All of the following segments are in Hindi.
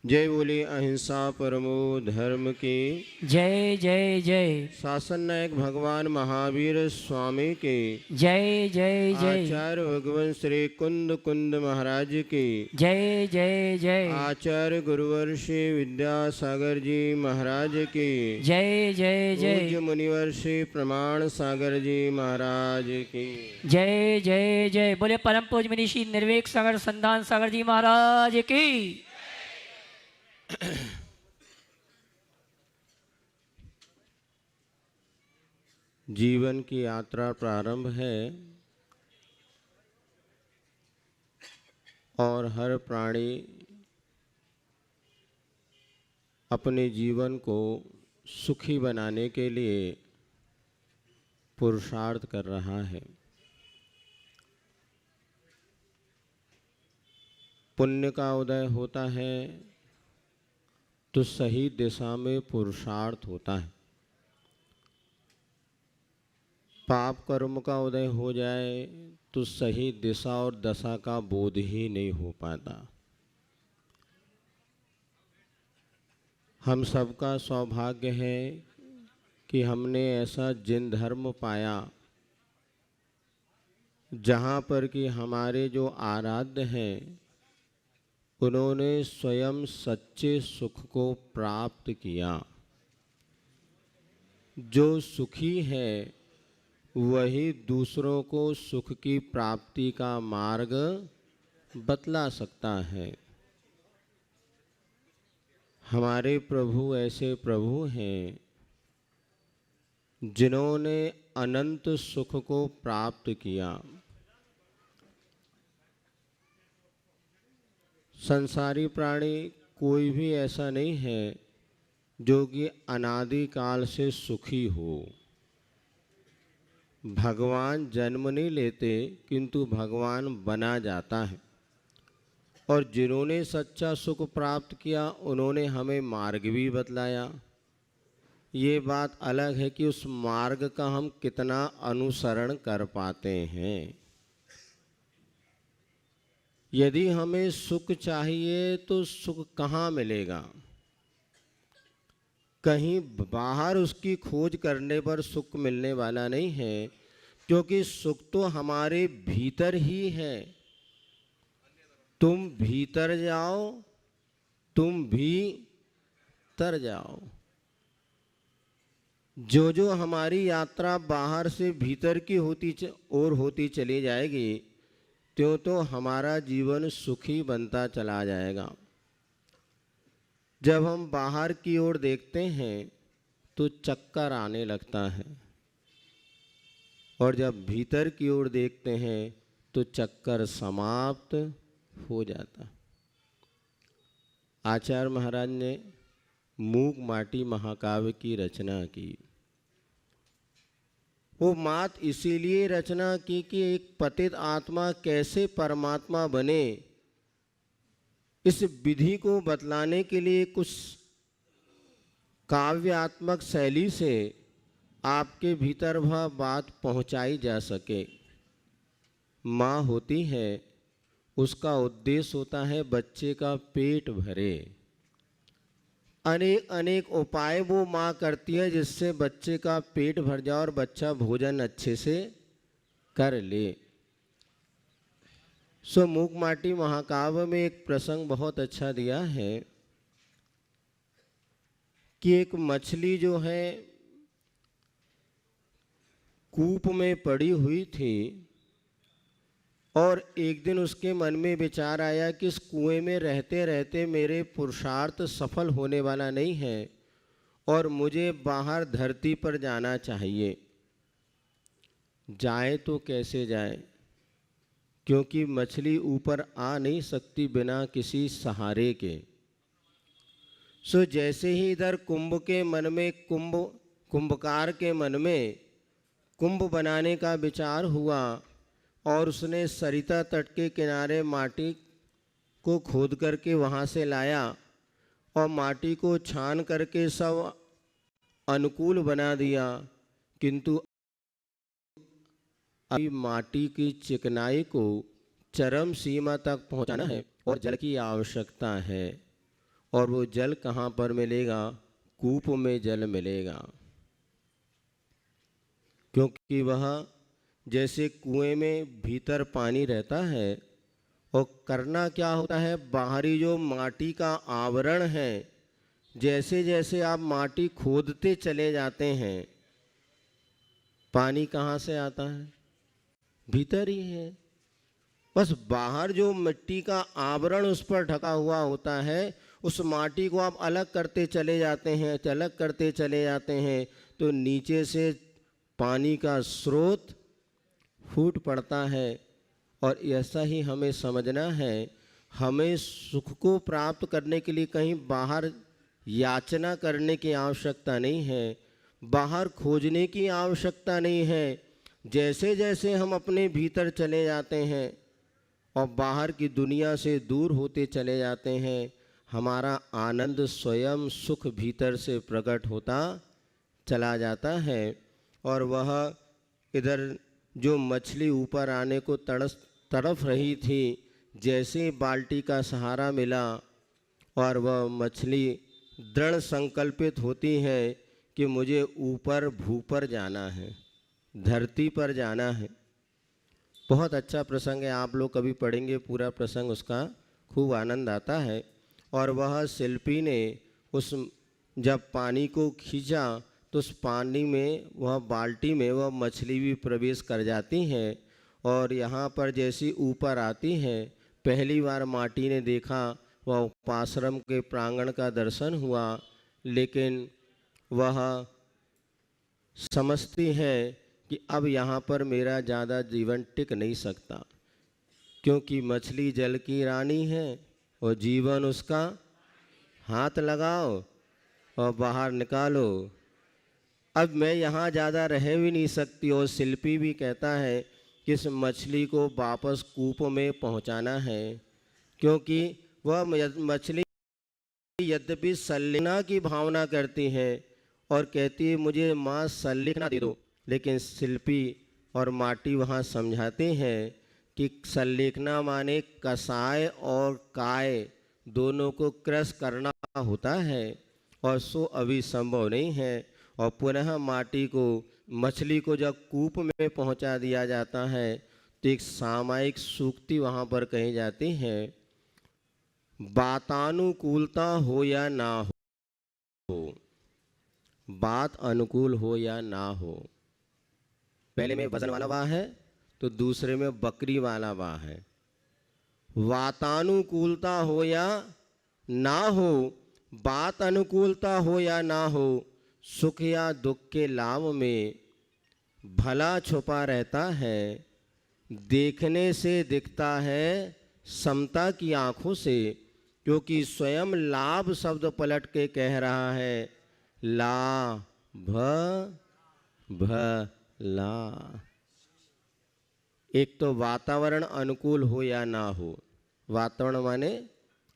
जय बोले अहिंसा परमो धर्म की। जय जय जय। शासन नायक भगवान महावीर स्वामी की। जय जय जय। आचार्य भगवान श्री कुंद कुंद महाराज की। जय जय जय। आचार्य गुरुवर श्री विद्यासागर जी महाराज की। जय जय जय। पूज्य मुनिवर श्री प्रमाण सागर जी महाराज की। जय जय जय। बोले परम पूज्य मुनि श्री निर्वेक सागर संधान सागर जी महाराज की। जीवन की यात्रा प्रारंभ है और हर प्राणी अपने जीवन को सुखी बनाने के लिए पुरुषार्थ कर रहा है। पुण्य का उदय होता है तो सही दिशा में पुरुषार्थ होता है। पाप कर्म का उदय हो जाए तो सही दिशा और दशा का बोध ही नहीं हो पाता। हम सबका सौभाग्य है कि हमने ऐसा जिन धर्म पाया जहाँ पर कि हमारे जो आराध्य हैं उन्होंने स्वयं सच्चे सुख को प्राप्त किया। जो सुखी है वही दूसरों को सुख की प्राप्ति का मार्ग बतला सकता है। हमारे प्रभु ऐसे प्रभु हैं जिन्होंने अनंत सुख को प्राप्त किया। संसारी प्राणी कोई भी ऐसा नहीं है जो कि अनादिकाल से सुखी हो। भगवान जन्म नहीं लेते किंतु भगवान बना जाता है। और जिन्होंने सच्चा सुख प्राप्त किया उन्होंने हमें मार्ग भी बतलाया। ये बात अलग है कि उस मार्ग का हम कितना अनुसरण कर पाते हैं। यदि हमें सुख चाहिए तो सुख कहाँ मिलेगा? कहीं बाहर उसकी खोज करने पर सुख मिलने वाला नहीं है, क्योंकि सुख तो हमारे भीतर ही है। तुम भीतर जाओ, तुम भी तर जाओ। जो जो हमारी यात्रा बाहर से भीतर की होती चली जाएगी, त्यों तो हमारा जीवन सुखी बनता चला जाएगा। जब हम बाहर की ओर देखते हैं तो चक्कर आने लगता है, और जब भीतर की ओर देखते हैं तो चक्कर समाप्त हो जाता। आचार्य महाराज ने मूक माटी महाकाव्य की रचना की। वो मात इसीलिए रचना की कि एक पतित आत्मा कैसे परमात्मा बने, इस विधि को बतलाने के लिए कुछ काव्यात्मक शैली से आपके भीतर वह बात पहुंचाई जा सके। माँ होती है, उसका उद्देश्य होता है बच्चे का पेट भरे। अनेक अनेक उपाय वो माँ करती है जिससे बच्चे का पेट भर जाए और बच्चा भोजन अच्छे से कर ले। सो मूक माटी महाकाव्य में एक प्रसंग बहुत अच्छा दिया है कि एक मछली जो है कूप में पड़ी हुई थी, और एक दिन उसके मन में विचार आया कि इस कुएं में रहते रहते मेरे पुरुषार्थ सफल होने वाला नहीं है और मुझे बाहर धरती पर जाना चाहिए। जाए तो कैसे जाए, क्योंकि मछली ऊपर आ नहीं सकती बिना किसी सहारे के। सो जैसे ही इधर कुंभकार के मन में कुंभ बनाने का विचार हुआ, और उसने सरिता तट के किनारे माटी को खोद करके वहाँ से लाया और माटी को छान करके सब अनुकूल बना दिया, किंतु अभी माटी की चिकनाई को चरम सीमा तक पहुँचाना है और जल की आवश्यकता है। और वो जल कहाँ पर मिलेगा? कूप में जल मिलेगा, क्योंकि वह जैसे कुएं में भीतर पानी रहता है और करना क्या होता है, बाहरी जो माटी का आवरण है, जैसे जैसे आप माटी खोदते चले जाते हैं, पानी कहाँ से आता है? भीतर ही है। बस बाहर जो मिट्टी का आवरण उस पर ढका हुआ होता है, उस माटी को आप अलग करते चले जाते हैं, अलग करते चले जाते हैं, तो नीचे से पानी का स्रोत फूट पड़ता है। और ऐसा ही हमें समझना है, हमें सुख को प्राप्त करने के लिए कहीं बाहर याचना करने की आवश्यकता नहीं है, बाहर खोजने की आवश्यकता नहीं है। जैसे जैसे हम अपने भीतर चले जाते हैं और बाहर की दुनिया से दूर होते चले जाते हैं, हमारा आनंद स्वयं सुख भीतर से प्रकट होता चला जाता है। और वह इधर जो मछली ऊपर आने को तड़फ रही थी, जैसे बाल्टी का सहारा मिला और वह मछली दृढ़ संकल्पित होती है कि मुझे ऊपर भूपर जाना है, धरती पर जाना है। बहुत अच्छा प्रसंग है, आप लोग कभी पढ़ेंगे पूरा प्रसंग, उसका खूब आनंद आता है। और वह शिल्पी ने उस जब पानी को खींचा तो उस पानी में, वह बाल्टी में, वह मछली भी प्रवेश कर जाती हैं। और यहाँ पर जैसी ऊपर आती हैं, पहली बार माटी ने देखा, वह उपाश्रम के प्रांगण का दर्शन हुआ, लेकिन वह समझती है कि अब यहाँ पर मेरा ज़्यादा जीवन टिक नहीं सकता, क्योंकि मछली जल की रानी है और जीवन उसका। हाथ लगाओ और बाहर निकालो, अब मैं यहाँ ज़्यादा रह भी नहीं सकती। और शिल्पी भी कहता है कि इस मछली को वापस कूप में पहुँचाना है, क्योंकि वह मछली यद्यपि संलिग्ना की भावना करती है और कहती है मुझे माँ संलिग्ना दे दो, लेकिन शिल्पी और माटी वहाँ समझाते हैं कि संलिग्ना माने कसाय और काय दोनों को क्रश करना होता है, और सो अभी संभव नहीं है। और पुनः माटी को, मछली को जब कूप में पहुंचा दिया जाता है, तो एक सामायिक सूक्ति वहाँ पर कही जाती है, बातानुकूलता हो या ना हो, बात अनुकूल हो या ना हो। पहले में वजन वाला वाह है तो दूसरे में बकरी वाला वाह है। वातानुकूलता हो या ना हो, बात अनुकूलता हो या ना हो, सुख या दुख के लाभ में भला छुपा रहता है। देखने से दिखता है समता की आंखों से, क्योंकि स्वयं लाभ शब्द पलट के कह रहा है ला भ ला। एक तो वातावरण अनुकूल हो या ना हो, वातावरण माने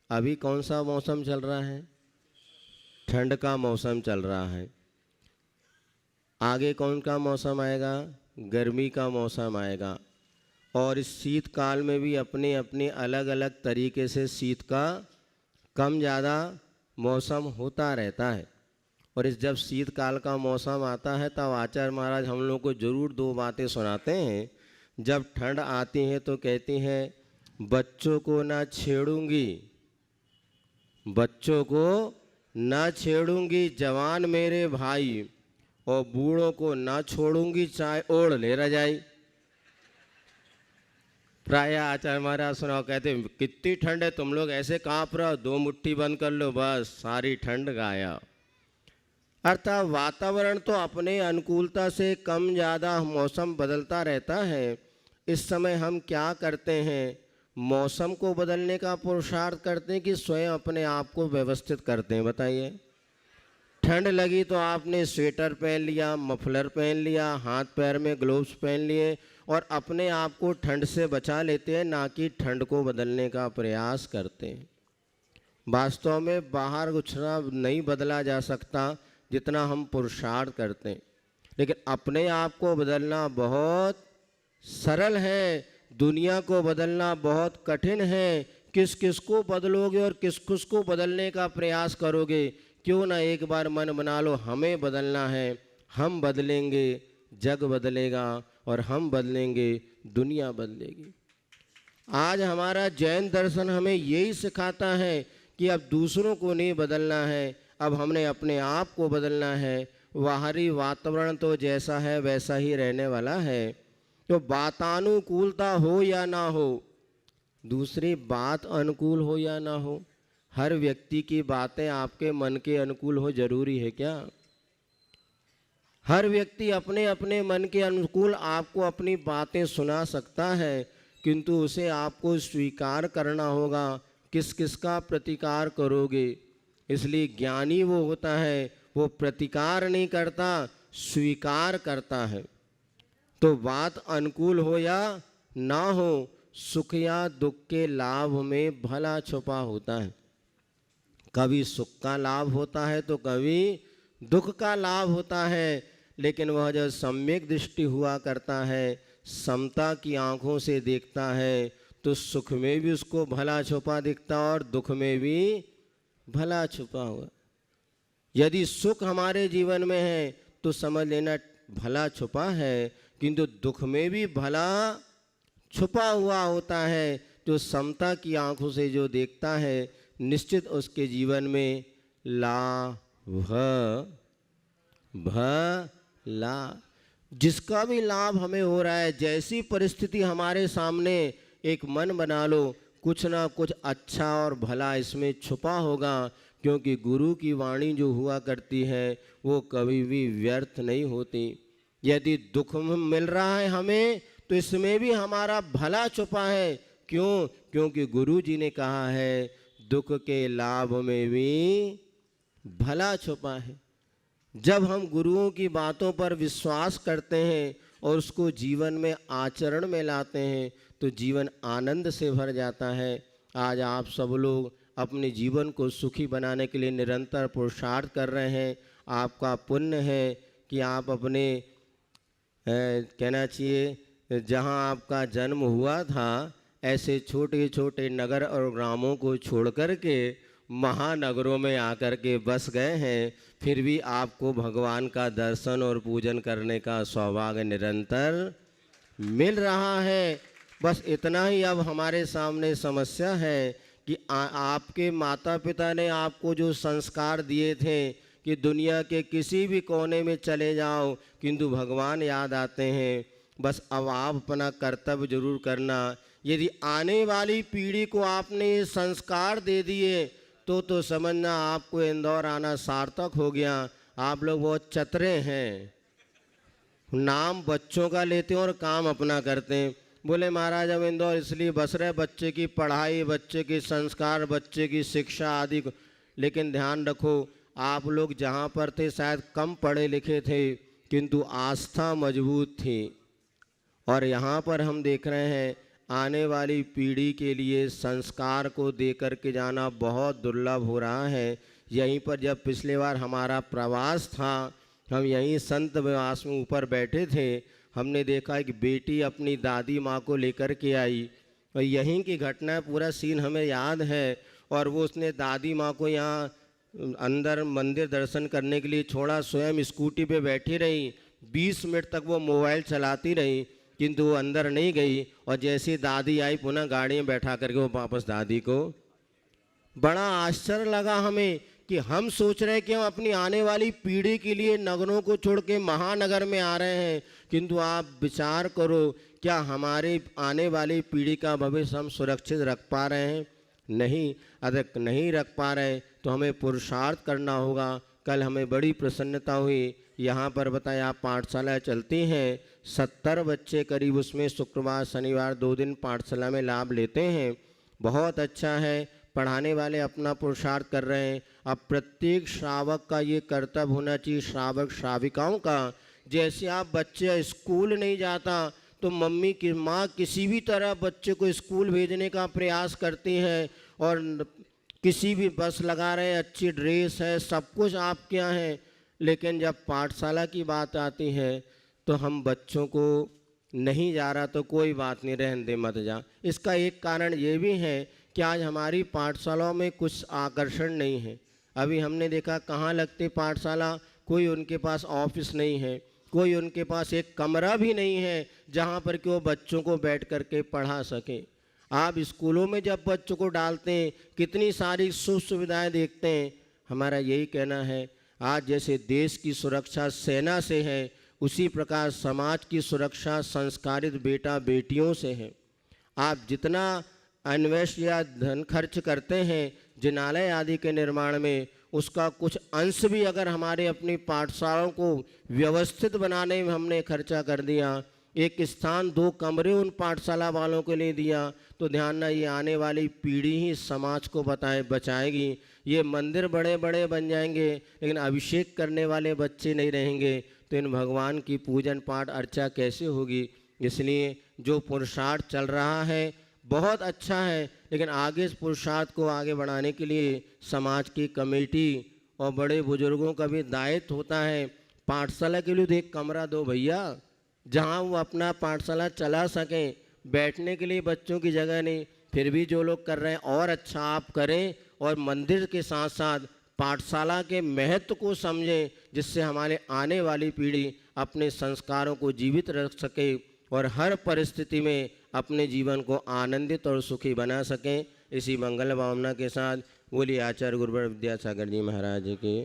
अभी कौन सा मौसम चल रहा है? ठंड का मौसम चल रहा है। आगे कौन का मौसम आएगा? गर्मी का मौसम आएगा। और इस शीतकाल में भी अपने अपने अलग अलग तरीके से शीत का कम ज़्यादा मौसम होता रहता है। और इस जब शीतकाल का मौसम आता है तब आचार्य महाराज हम लोग को ज़रूर दो बातें सुनाते हैं। जब ठंड आती है तो कहती हैं बच्चों को ना छेड़ूंगी, बच्चों को ना छेड़ूंगी जवान मेरे भाई, और बूढ़ों को ना छोड़ूंगी चाहे ओढ़ ले रजाई। प्राय आचार्य महाराज सुनाओ, कहते कितनी ठंड है, तुम लोग ऐसे कांप रहे हो, दो मुट्ठी बंद कर लो बस सारी ठंड गायब। अर्थात वातावरण तो अपने अनुकूलता से कम ज़्यादा मौसम बदलता रहता है। इस समय हम क्या करते हैं? मौसम को बदलने का पुरुषार्थ करते हैं कि स्वयं अपने आप को व्यवस्थित करते हैं? बताइए। ठंड लगी तो आपने स्वेटर पहन लिया, मफलर पहन लिया, हाथ पैर में ग्लोव्स पहन लिए और अपने आप को ठंड से बचा लेते हैं, ना कि ठंड को बदलने का प्रयास करते हैं। वास्तव में बाहर उछना नहीं बदला जा सकता जितना हम पुरुषार्थ करते हैं, लेकिन अपने आप को बदलना बहुत सरल है, दुनिया को बदलना बहुत कठिन है, किस किस को बदलोगे और किस किस को बदलने का प्रयास करोगे? क्यों ना एक बार मन बना लो, हमें बदलना है, हम बदलेंगे, जग बदलेगा, और हम बदलेंगे, दुनिया बदलेगी। आज हमारा जैन दर्शन हमें यही सिखाता है कि अब दूसरों को नहीं बदलना है, अब हमने अपने आप को बदलना है। बाहरी वातावरण तो जैसा है वैसा ही रहने वाला है, तो वातानुकूलता हो या ना हो, दूसरी बात अनुकूल हो या ना हो, हर व्यक्ति की बातें आपके मन के अनुकूल हो जरूरी है क्या? हर व्यक्ति अपने अपने मन के अनुकूल आपको अपनी बातें सुना सकता है, किंतु उसे आपको स्वीकार करना होगा। किस किस का प्रतिकार करोगे? इसलिए ज्ञानी वो होता है, वो प्रतिकार नहीं करता, स्वीकार करता है। तो बात अनुकूल हो या ना हो, सुख या दुख के लाभ में भला छुपा होता है। कभी सुख का लाभ होता है तो कभी दुख का लाभ होता है, लेकिन वह जब सम्यक दृष्टि हुआ करता है, समता की आंखों से देखता है, तो सुख में भी उसको भला छुपा दिखता और दुख में भी भला छुपा हुआ। यदि सुख हमारे जीवन में है तो समझ लेना भला छुपा है, किंतु दुख में भी भला छुपा हुआ होता है। जो समता की आंखों से जो देखता है, निश्चित उसके जीवन में लाभ जिसका भी लाभ हमें हो रहा है। जैसी परिस्थिति हमारे सामने, एक मन बना लो, कुछ ना कुछ अच्छा और भला इसमें छुपा होगा, क्योंकि गुरु की वाणी जो हुआ करती है वो कभी भी व्यर्थ नहीं होती। यदि दुख मिल रहा है हमें, तो इसमें भी हमारा भला छुपा है। क्यों? क्योंकि गुरु जी ने कहा है दुख के लाभ में भी भला छुपा है। जब हम गुरुओं की बातों पर विश्वास करते हैं और उसको जीवन में आचरण में लाते हैं, तो जीवन आनंद से भर जाता है। आज आप सब लोग अपने जीवन को सुखी बनाने के लिए निरंतर पुरुषार्थ कर रहे हैं। आपका पुण्य है कि आप अपने कहना चाहिए जहां आपका जन्म हुआ था, ऐसे छोटे छोटे नगर और ग्रामों को छोड़ कर के महानगरों में आकर के बस गए हैं, फिर भी आपको भगवान का दर्शन और पूजन करने का सौभाग्य निरंतर मिल रहा है। बस इतना ही अब हमारे सामने समस्या है कि आपके माता पिता ने आपको जो संस्कार दिए थे कि दुनिया के किसी भी कोने में चले जाओ किंतु भगवान याद आते हैं, बस अब आप अपना कर्तव्य जरूर करना। यदि आने वाली पीढ़ी को आपने ये संस्कार दे दिए तो समझना आपको इंदौर आना सार्थक हो गया। आप लोग बहुत चतुरे हैं, नाम बच्चों का लेते हैं और काम अपना करते हैं। बोले महाराज अब इंदौर इसलिए बस रहे, बच्चे की पढ़ाई, बच्चे के संस्कार, बच्चे की शिक्षा आदि को। लेकिन ध्यान रखो, आप लोग जहाँ पर थे शायद कम पढ़े लिखे थे, किंतु आस्था मजबूत थी। और यहाँ पर हम देख रहे हैं आने वाली पीढ़ी के लिए संस्कार को दे कर के जाना बहुत दुर्लभ हो रहा है। यहीं पर जब पिछले बार हमारा प्रवास था, हम यहीं संत निवास में ऊपर बैठे थे, हमने देखा एक बेटी अपनी दादी माँ को लेकर के आई, और यहीं की घटना पूरा सीन हमें याद है। और वो उसने दादी माँ को यहाँ अंदर मंदिर दर्शन करने के लिए छोड़ा, स्वयं स्कूटी पे बैठी रही, 20 मिनट तक वो मोबाइल चलाती रही, किंतु वो अंदर नहीं गई। और जैसी दादी आई, पुनः गाड़ी में बैठा करके वो वापस दादी को। बड़ा आश्चर्य लगा हमें कि हम सोच रहे हैं कि हम अपनी आने वाली पीढ़ी के लिए नगरों को छोड़ के महानगर में आ रहे हैं, किंतु आप विचार करो, क्या हमारे आने वाली पीढ़ी का भविष्य हम सुरक्षित रख पा रहे हैं? नहीं। अगर नहीं रख पा रहे तो हमें पुरुषार्थ करना होगा। कल हमें बड़ी प्रसन्नता हुई, यहाँ पर बताया पाठशाला चलती हैं, 70 बच्चे करीब उसमें शुक्रवार शनिवार 2 दिन पाठशाला में लाभ लेते हैं। बहुत अच्छा है, पढ़ाने वाले अपना पुरुषार्थ कर रहे हैं। अब प्रत्येक श्रावक का ये कर्तव्य होना चाहिए, श्रावक श्राविकाओं का। जैसे आप बच्चे स्कूल नहीं जाता तो मम्मी की माँ किसी भी तरह बच्चे को स्कूल भेजने का प्रयास करती है, और किसी भी बस लगा रहे हैं, अच्छी ड्रेस है, सब कुछ आपके यहाँ है। लेकिन जब पाठशाला की बात आती है तो हम बच्चों को नहीं जा रहा तो कोई बात नहीं, रहने दे, मत जा। इसका एक कारण ये भी है कि आज हमारी पाठशालाओं में कुछ आकर्षण नहीं है। अभी हमने देखा कहाँ लगते पाठशाला, कोई उनके पास ऑफिस नहीं है, कोई उनके पास एक कमरा भी नहीं है जहाँ पर कि वो बच्चों को बैठ कर के पढ़ा सके। आप स्कूलों में जब बच्चों को डालते हैं कितनी सारी सुख सुविधाएँ देखते हैं। हमारा यही कहना है, आज जैसे देश की सुरक्षा सेना से है, उसी प्रकार समाज की सुरक्षा संस्कारित बेटा बेटियों से है। आप जितना अन्वेष या धन खर्च करते हैं जिनालय आदि के निर्माण में, उसका कुछ अंश भी अगर हमारे अपनी पाठशालाओं को व्यवस्थित बनाने में हमने खर्चा कर दिया, एक स्थान 2 कमरे उन पाठशाला वालों के लिए दिया, तो ध्यान ना, ये आने वाली पीढ़ी ही समाज को बचाएगी। ये मंदिर बड़े बड़े बन जाएंगे लेकिन अभिषेक करने वाले बच्चे नहीं रहेंगे, तो इन भगवान की पूजन पाठ अर्चा कैसे होगी। इसलिए जो पुरुषार्थ चल रहा है बहुत अच्छा है, लेकिन आगे इस पुरुषार्थ को आगे बढ़ाने के लिए समाज की कमेटी और बड़े बुजुर्गों का भी दायित्व होता है। पाठशाला के लिए तो एक कमरा दो भैया, जहाँ वो अपना पाठशाला चला सकें। बैठने के लिए बच्चों की जगह नहीं, फिर भी जो लोग कर रहे हैं और अच्छा आप करें, और मंदिर के साथ साथ पाठशाला के महत्व को समझें, जिससे हमारे आने वाली पीढ़ी अपने संस्कारों को जीवित रख सके और हर परिस्थिति में अपने जीवन को आनंदित और सुखी बना सकें। इसी मंगल भावना के साथ बोलिए आचार्य गुरुवर विद्यासागर जी महाराज की।